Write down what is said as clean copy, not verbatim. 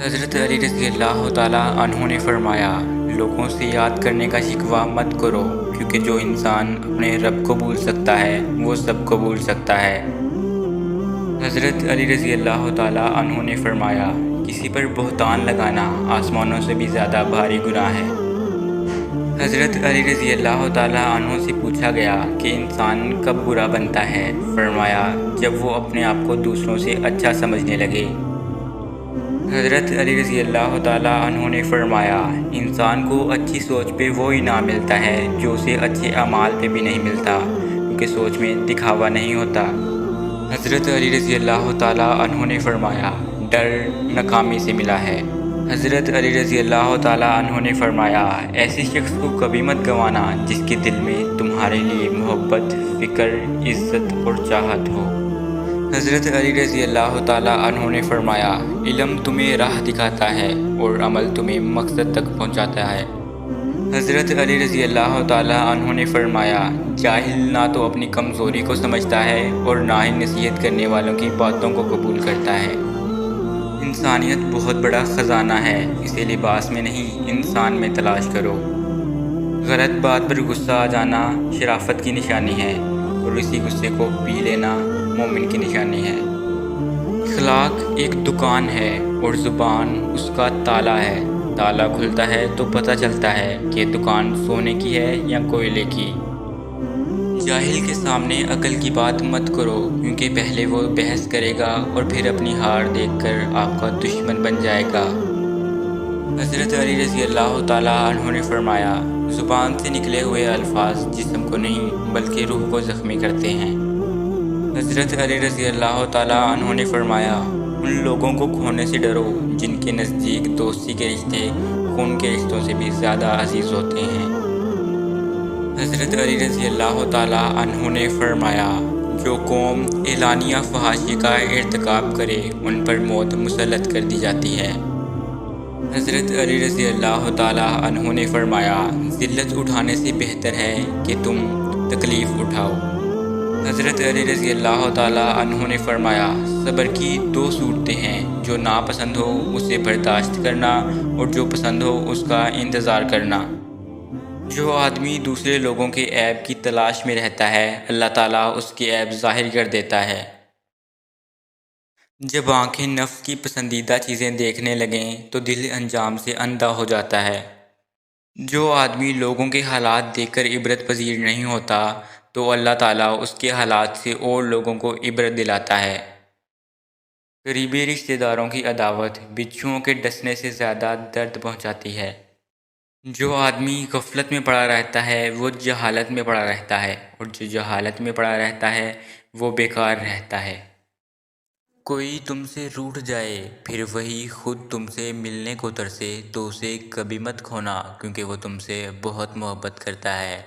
حضرت علی رضی اللہ تعالیٰ عنہ نے فرمایا، لوگوں سے یاد کرنے کا شکوہ مت کرو، کیونکہ جو انسان اپنے رب کو بھول سکتا ہے وہ سب کو بھول سکتا ہے۔ حضرت علی رضی اللہ تعالیٰ عنہ نے فرمایا، کسی پر بہتان لگانا آسمانوں سے بھی زیادہ بھاری گناہ ہے۔ حضرت علی رضی اللہ تعالیٰ عنہ سے پوچھا گیا کہ انسان کب برا بنتا ہے؟ فرمایا، جب وہ اپنے آپ کو دوسروں سے اچھا سمجھنے لگے۔ حضرت علی رضی اللہ تعالیٰ عنہ نے فرمایا، انسان کو اچھی سوچ پہ وہ انعام ملتا ہے جو اسے اچھے اعمال پہ بھی نہیں ملتا، کیونکہ سوچ میں دکھاوا نہیں ہوتا۔ حضرت علی رضی اللہ تعالیٰ عنہ نے فرمایا، ڈر ناکامی سے ملا ہے۔ حضرت علی رضی اللہ تعالیٰ عنہ نے فرمایا، ایسے شخص کو کبھی مت گنوانا جس کے دل میں تمہارے لیے محبت، فکر، عزت اور چاہت ہو۔ حضرت علی رضی اللہ تعالیٰ عنہ نے فرمایا، علم تمہیں راہ دکھاتا ہے اور عمل تمہیں مقصد تک پہنچاتا ہے۔ حضرت علی رضی اللہ تعالیٰ عنہ نے فرمایا، جاہل نہ تو اپنی کمزوری کو سمجھتا ہے اور نہ ہی نصیحت کرنے والوں کی باتوں کو قبول کرتا ہے۔ انسانیت بہت بڑا خزانہ ہے، اسے لباس میں نہیں انسان میں تلاش کرو۔ غلط بات پر غصہ آ جانا شرافت کی نشانی ہے، اور اسی غصے کو پی لینا مومن کی نشانی ہے۔ اخلاق ایک دکان ہے اور زبان اس کا تالا ہے۔ تالا کھلتا ہے تو پتہ چلتا ہے کہ دکان سونے کی ہے یا کوئلے کی۔ جاہل کے سامنے عقل کی بات مت کرو، کیونکہ پہلے وہ بحث کرے گا اور پھر اپنی ہار دیکھ کر آپ کا دشمن بن جائے گا۔ حضرت علی رضی اللہ تعالیٰ عنہ نے فرمایا، زبان سے نکلے ہوئے الفاظ جسم کو نہیں بلکہ روح کو زخمی کرتے ہیں۔ حضرت علی رضی اللہ تعالیٰ عنہ نے فرمایا، ان لوگوں کو کھونے سے ڈرو جن کے نزدیک دوستی کے رشتے خون کے رشتوں سے بھی زیادہ عزیز ہوتے ہیں۔ حضرت علی رضی اللہ تعالیٰ عنہ نے فرمایا، جو قوم اعلانیہ فحاشی کا ارتکاب کرے ان پر موت مسلط کر دی جاتی ہے۔ حضرت علی رضی اللہ تعالیٰ عنہ نے فرمایا، ذلت اٹھانے سے بہتر ہے کہ تم تکلیف اٹھاؤ۔ حضرت علی رضی اللہ تعالیٰ عنہ نے فرمایا، صبر کی دو صورتیں ہیں، جو ناپسند ہو اسے برداشت کرنا اور جو پسند ہو اس کا انتظار کرنا۔ جو آدمی دوسرے لوگوں کے عیب کی تلاش میں رہتا ہے، اللہ تعالیٰ اس کے عیب ظاہر کر دیتا ہے۔ جب آنکھیں نفس کی پسندیدہ چیزیں دیکھنے لگیں تو دل انجام سے اندھا ہو جاتا ہے۔ جو آدمی لوگوں کے حالات دیکھ کر عبرت پذیر نہیں ہوتا تو اللہ تعالیٰ اس کے حالات سے اور لوگوں کو عبرت دلاتا ہے۔ قریبی رشتہ داروں کی عداوت بچھوؤں کے ڈسنے سے زیادہ درد پہنچاتی ہے۔ جو آدمی غفلت میں پڑا رہتا ہے وہ جہالت میں پڑا رہتا ہے، اور جو جہالت میں پڑا رہتا ہے وہ بیکار رہتا ہے۔ کوئی تم سے روٹھ جائے پھر وہی خود تم سے ملنے کو ترسے تو اسے کبھی مت کھونا، کیونکہ وہ تم سے بہت محبت کرتا ہے۔